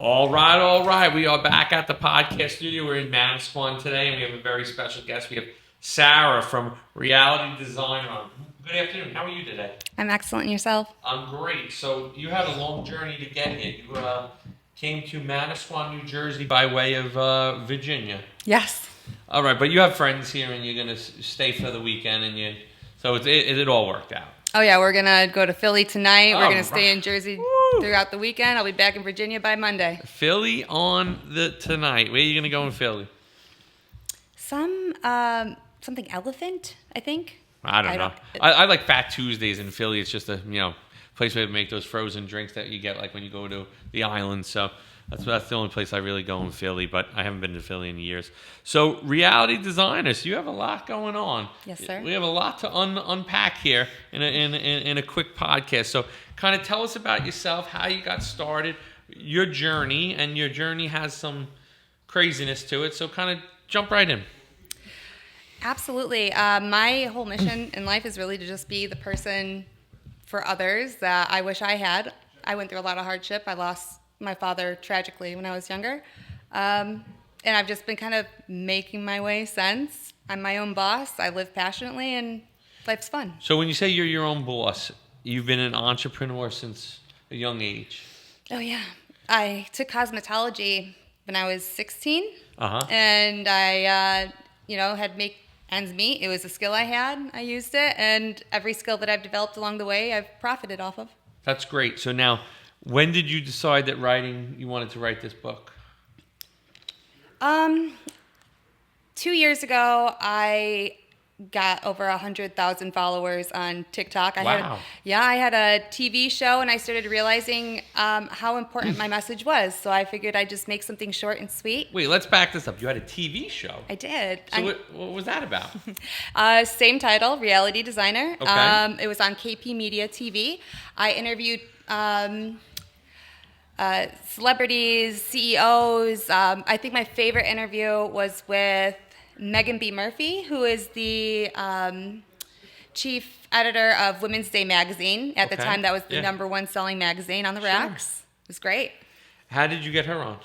All right, all right. We are back at the podcast studio. We're in Manasquan today, and we have a very special guest. We have Sarah from Reality Designer. Good afternoon. How are you today? I'm excellent. And yourself? I'm great. So you had a long journey to get here. You came to Manasquan, New Jersey, by way of Virginia. Yes. All right, but you have friends here, and you're going to stay for the weekend, and so it all worked out. Oh, yeah. We're going to go to Philly tonight. We're All going to stay in Jersey throughout the weekend. I'll be back in Virginia by Monday. Philly on the tonight. Where are you going to go in Philly? Something elephant, I think. I don't know. I like Fat Tuesdays in Philly. It's just a place where they make those frozen drinks that you get like when you go to the island. So that's the only place I really go in Philly. But I haven't been to Philly in years. So Reality Designers, you have a lot going on. Yes, sir. We have a lot to unpack here in a quick podcast. So kind of tell us about yourself, how you got started, your journey, and your journey has some craziness to it. So kind of jump right in. Absolutely. My whole mission in life is really to just be the person for others that I wish I had. I went through a lot of hardship. I lost my father tragically when I was younger. And I've just been kind of making my way since. I'm my own boss. I live passionately, and life's fun. So when you say you're your own boss, you've been an entrepreneur since a young age. Oh, yeah. I took cosmetology when I was 16. Uh-huh. And I, had to make ends meet. It was a skill I had. I used it. And every skill that I've developed along the way, I've profited off of. That's great. So now, when did you decide that you wanted to write this book? 2 years ago, I got over 100,000 followers on TikTok. Wow. I had a TV show, and I started realizing how important my message was. So I figured I'd just make something short and sweet. Wait, let's back this up. You had a TV show. I did. So what was that about? Same title, Reality Designer. Okay. It was on KP Media TV. I interviewed celebrities, CEOs. I think my favorite interview was with Megan B. Murphy, who is the chief editor of Women's Day magazine. At the time, that was the number one selling magazine on the racks. Sure. It was great. How did you get her on?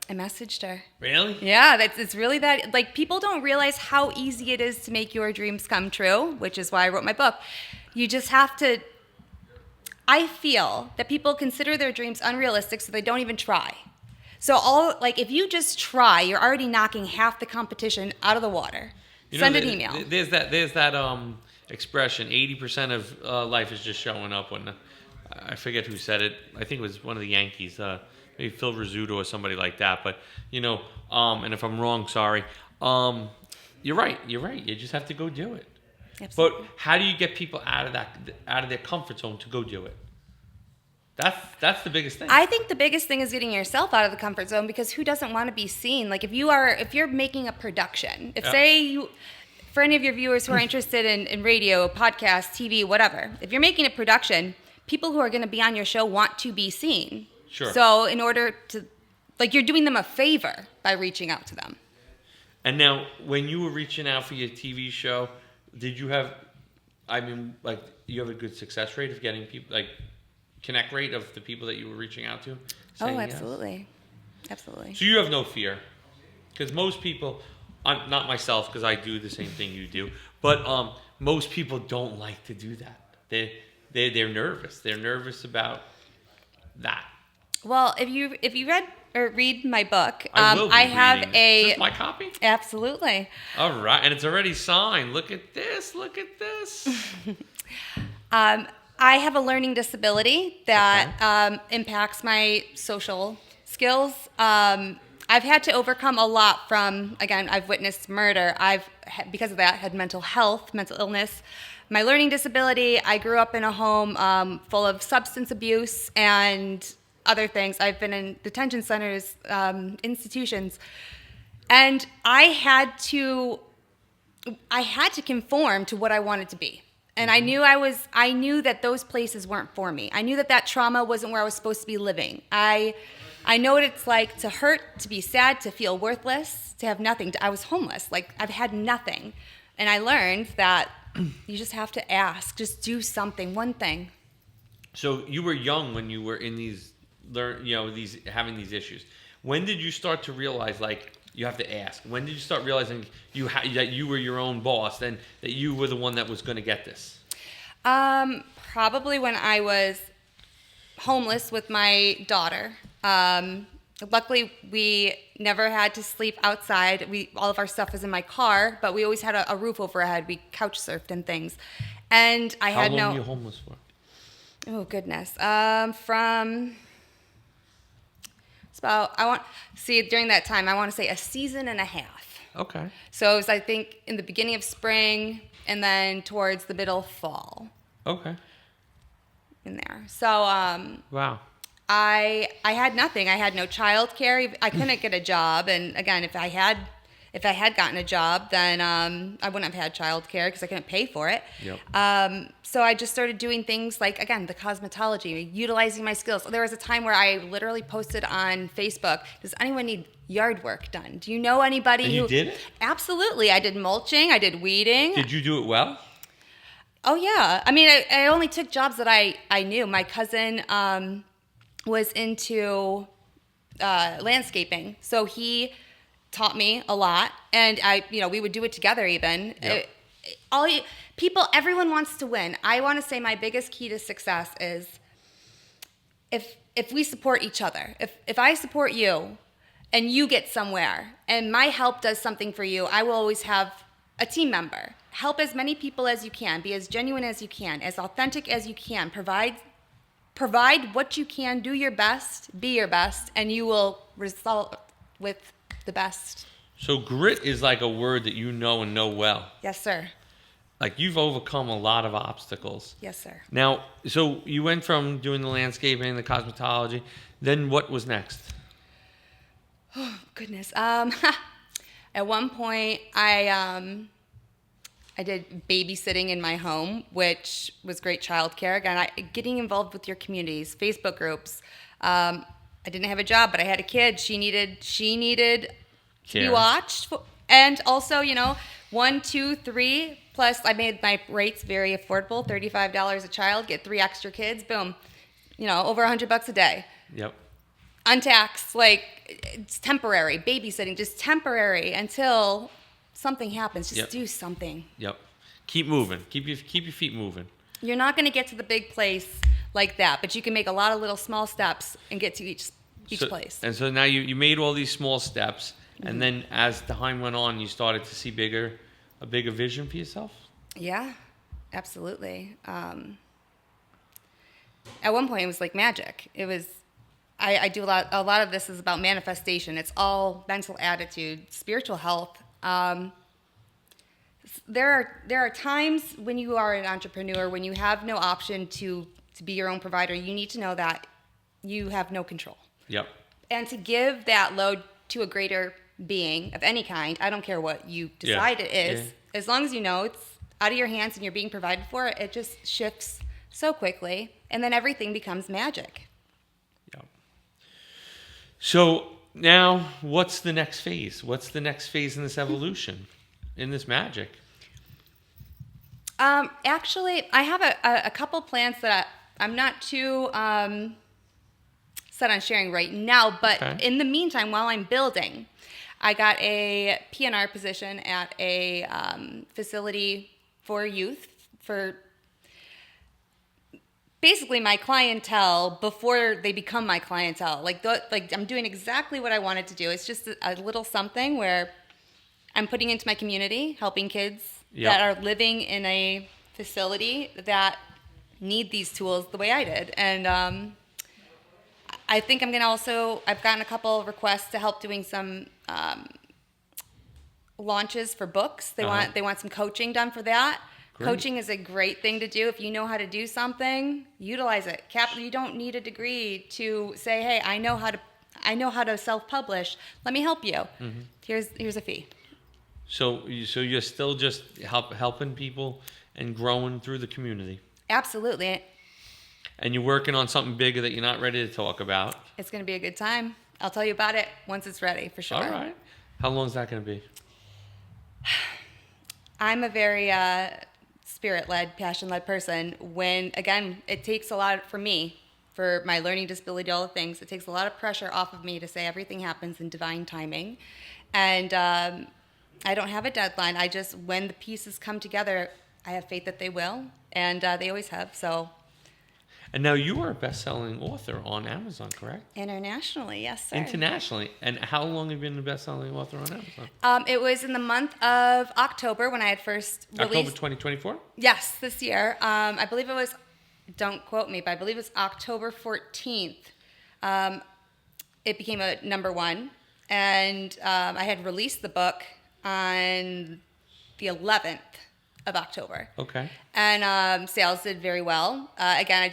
I messaged her. Really? Yeah, it's really that. Like, people don't realize how easy it is to make your dreams come true, which is why I wrote my book. You just have to. I feel that people consider their dreams unrealistic, so they don't even try. So if you just try, you're already knocking half the competition out of the water. Send an email. There's that expression, 80% of life is just showing up. When I forget who said it. I think it was one of the Yankees, maybe Phil Rizzuto or somebody like that. But and if I'm wrong, sorry. You're right. You just have to go do it. Absolutely. But how do you get people out of their comfort zone to go do it? That's the biggest thing. I think the biggest thing is getting yourself out of the comfort zone, because who doesn't want to be seen? Like, if you're making a production, for any of your viewers who are interested in radio, podcast, TV, whatever, if you're making a production, people who are going to be on your show want to be seen. Sure. So in order to, you're doing them a favor by reaching out to them. And now, when you were reaching out for your TV show, did you have, you have a good success rate of getting people, connect rate of the people that you were reaching out to? Oh, absolutely. Yes? Absolutely. So you have no fear? Because most people, not myself, because I do the same thing you do, but most people don't like to do that. They're nervous. They're nervous about that. Well, if you read my book, I have Is this my copy? Absolutely. All right, and it's already signed. Look at this. I have a learning disability that impacts my social skills. I've had to overcome a lot from, again, I've witnessed murder. Because of that, had mental illness. My learning disability, I grew up in a home full of substance abuse and other things. I've been in detention centers, institutions, and I had to conform to what I wanted to be. And I knew that those places weren't for me. I knew that trauma wasn't where I was supposed to be living. I know what it's like to hurt, to be sad, to feel worthless, to have nothing. I was homeless. I've had nothing. And I learned that you just have to ask. Just do something, one thing. So you were young when you were in these having these issues. When did you start to realize, like, you have to ask? When did you start realizing that you were your own boss and that you were the one that was going to get this? Probably when I was homeless with my daughter. Luckily, we never had to sleep outside. All of our stuff was in my car, but we always had a roof overhead. We couch surfed and things. And I had How long were you homeless for? Oh goodness. From it's about during that time I want to say a season and a half. Okay. So it was, I think, in the beginning of spring and then towards the middle of fall. Okay. In there. So wow. I had nothing. I had no child care. I couldn't get a job, and again, if I had gotten a job, then I wouldn't have had child care because I couldn't pay for it. Yep. So I just started doing things like, again, the cosmetology, utilizing my skills. There was a time where I literally posted on Facebook, does anyone need yard work done? Do you know anybody and who... you did it? Absolutely. I did mulching. I did weeding. Did you do it well? Oh, yeah. I mean, I only took jobs that I knew. My cousin was into landscaping, so he taught me a lot, and we would do it together even. Yep. Everyone wants to win. I want to say my biggest key to success is if we support each other. If I support you and you get somewhere and my help does something for you, I will always have a team member. Help as many people as you can. Be as genuine as you can, as authentic as you can. Provide what you can. Do your best. Be your best, and you will result with the best. So grit is like a word that you know and know well. Yes, sir. Like, you've overcome a lot of obstacles. Yes, sir. Now, so you went from doing the landscaping, the cosmetology, then what was next? Oh, goodness. At one point, I did babysitting in my home, which was great childcare. Again, getting involved with your communities, Facebook groups. I didn't have a job, but I had a kid. She needed to be watched, and also, 1, 2, 3. Plus, I made my rates very affordable: $35 a child, get 3 extra kids. Boom, over $100 a day. Yep. Untaxed, like, it's temporary babysitting, just temporary until something happens. Just do something. Yep. Keep moving. Keep your feet moving. You're not going to get to the big place like that, but you can make a lot of little small steps and get to each place. And so now you made all these small steps, and then as time went on, you started to see a bigger vision for yourself? Yeah, absolutely. At one point, it was like magic. It was. I do a lot of this is about manifestation. It's all mental attitude, spiritual health. There are times when you are an entrepreneur, when you have no option to be your own provider. You need to know that you have no control. Yep. And to give that load to a greater being of any kind, I don't care what you decide it is, as long as you know it's out of your hands and you're being provided for, it just shifts so quickly, and then everything becomes magic. Yep. So now, what's the next phase? What's the next phase in this evolution, in this magic? Actually, I have a couple plans that I'm not too set on sharing right now, but in the meantime, while I'm building, I got a P&R position at a facility for youth, for basically my clientele before they become my clientele. Like I'm doing exactly what I wanted to do. It's just a little something where I'm putting into my community, helping kids that are living in a facility that need these tools the way I did. And I think I'm going to I've gotten a couple of requests to help doing some launches for books. They want some coaching done for that. Great. Coaching is a great thing to do. If you know how to do something, utilize it. You don't need a degree to say, hey, I know how to self-publish. Let me help you. Mm-hmm. Here's a fee. So you're still just helping people and growing through the community. Absolutely. And you're working on something bigger that you're not ready to talk about. It's going to be a good time. I'll tell you about it once it's ready, for sure. All right. How long is that going to be? I'm a very spirit-led, passion-led person. When, again, it takes a lot for me for my learning disability, all the things. It takes a lot of pressure off of me to say everything happens in divine timing. And I don't have a deadline. I just, when the pieces come together, I have faith that they will, and they always have. So. And now you are a best-selling author on Amazon, correct? Internationally, yes, sir. Internationally. And how long have you been a best-selling author on Amazon? It was in the month of October when I had first released. October 2024? Yes, this year. I believe it was, don't quote me, but I believe it was October 14th. It became a number one. And I had released the book on the 11th of October. Okay. And sales did very well. Again,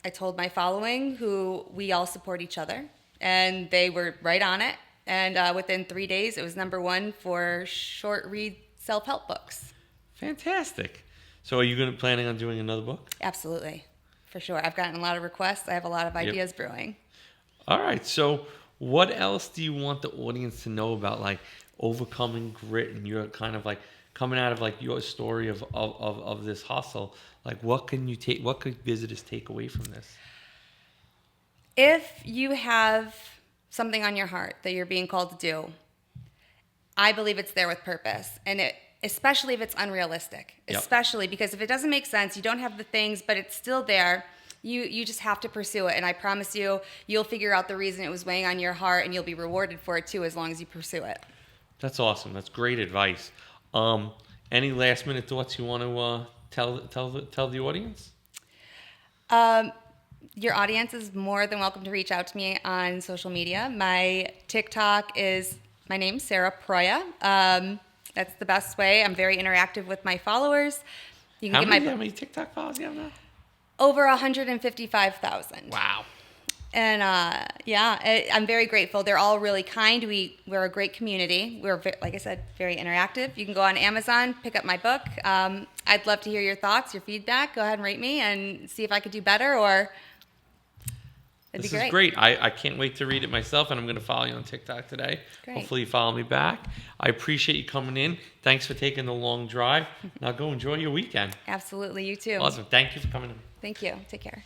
I told my following, who we all support each other, and they were right on it. And within 3 days, it was number one for short read self-help books. Fantastic. So are you planning on doing another book? Absolutely, for sure. I've gotten a lot of requests. I have a lot of ideas brewing. All right. So what else do you want the audience to know about, like, overcoming grit, and you're kind of like coming out of like your story of this hustle? Like, what could visitors take away from this? If you have something on your heart that you're being called to do, I believe it's there with purpose. And especially if it's unrealistic, especially because if it doesn't make sense, you don't have the things, but it's still there, you just have to pursue it. And I promise you'll figure out the reason it was weighing on your heart, and you'll be rewarded for it too, as long as you pursue it. That's awesome. That's great advice. Any last minute thoughts you want to tell the audience? Your audience is more than welcome to reach out to me on social media. My TikTok is my name, Sarah Proia. That's the best way. I'm very interactive with my followers. You can how many TikTok followers do you have now? Over 155,000. Wow. And I'm very grateful. They're all really kind. We're a great community. We're, like I said, very interactive. You can go on Amazon, pick up my book. I'd love to hear your thoughts, your feedback. Go ahead and rate me and see if I could do better, or it'd be great. This is great. I can't wait to read it myself, and I'm going to follow you on TikTok today. Great. Hopefully you follow me back. I appreciate you coming in. Thanks for taking the long drive. Now go enjoy your weekend. Absolutely. You too. Awesome. Thank you for coming in. Thank you. Take care.